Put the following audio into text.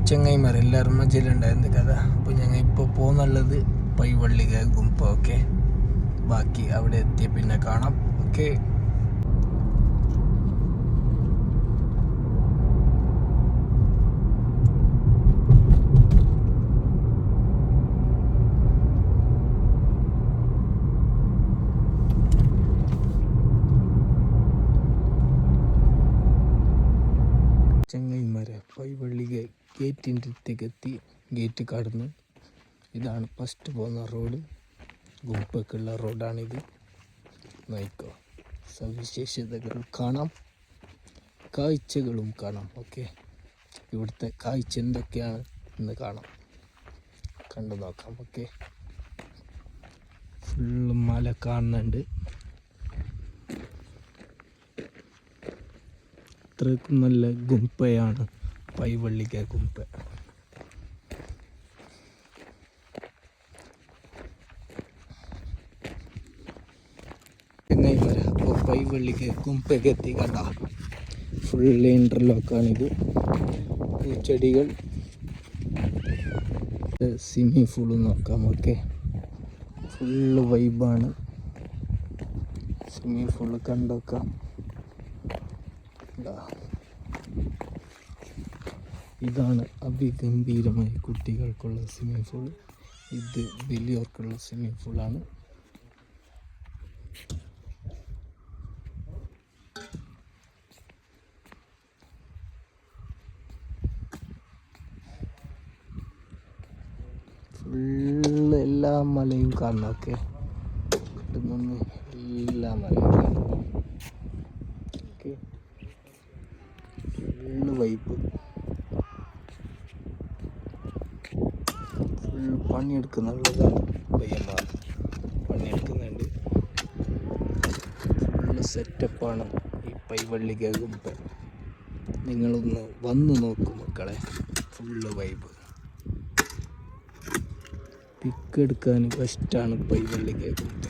ചെങ്ങൈമാരെല്ലാവരും മജയിലുണ്ടായിരുന്നു കഥ. അപ്പോൾ ഞങ്ങൾ ഇപ്പോൾ പോകുന്നുള്ളത് പൈവള്ളിക ഗുംപ. ഓക്കെ, ബാക്കി അവിടെ എത്തിയ പിന്നെ കാണാം. ഓക്കെ, ചെങ്ങൈമാരെ പൈവള്ളി ഗേറ്റിൻ്റെ അടുത്തേക്കെത്തി. ഗേറ്റ് കടന്ന് ഇതാണ് ഫസ്റ്റ് പോകുന്ന റോഡ്. ഗുംപക്കുള്ള റോഡാണിത്. നോക്കോ, സവിശേഷതകൾ കാണാം, കാഴ്ചകളും കാണാം. ഓക്കെ, ഇവിടുത്തെ കാഴ്ച എന്തൊക്കെയാണ് എന്ന് കാണാം, കണ്ടു നോക്കാം. ഓക്കെ, ഫുള്ള് മല കാണുന്നുണ്ട്. അത്രയ്ക്കും നല്ല ഗുംപയാണ് പൈവള്ളിക ഗുംപ. അപ്പോൾ പൈവള്ളിക ഗുംപയ്ക്ക് എത്തി. കണ്ട, ഫുള്ള് ഇൻ്റർലോക്കാണിത്. പൂച്ചെടികൾ, സ്വിമ്മിങ് പൂള് നോക്കാം. ഓക്കെ, ഫുള്ള് വൈബാണ്. സ്വിമ്മിങ് പൂള് കണ്ടോക്കാം. ഇതാണ് അതിഗംഭീരമായ കുട്ടികൾക്കുള്ള സ്വിമ്മിങ് പൂൾ. ഇത് വലിയവർക്കുള്ള സ്വിമ്മിങ് പൂളാണ്. ഫുള്ള് എല്ലാ മലയും കാണണം. ഓക്കെ, ഇവിടുന്ന് എല്ലാ മലയും കാണണം. Okay, full vibe. ഫുൾ പണിയെടുക്കുന്നുള്ളതാണ് പയ്യന്മാർ, പണിയെടുക്കുന്നുണ്ട്. ഫുള്ള് സെറ്റപ്പാണ് ഈ പൈവള്ളിക ഗുംപ. നിങ്ങളൊന്ന് വന്ന് നോക്കും മക്കളെ, ഫുള്ള് വൈബ്. പിക്ക് എടുക്കാൻ ബെസ്റ്റാണ് പൈവള്ളിക ഗുംപ.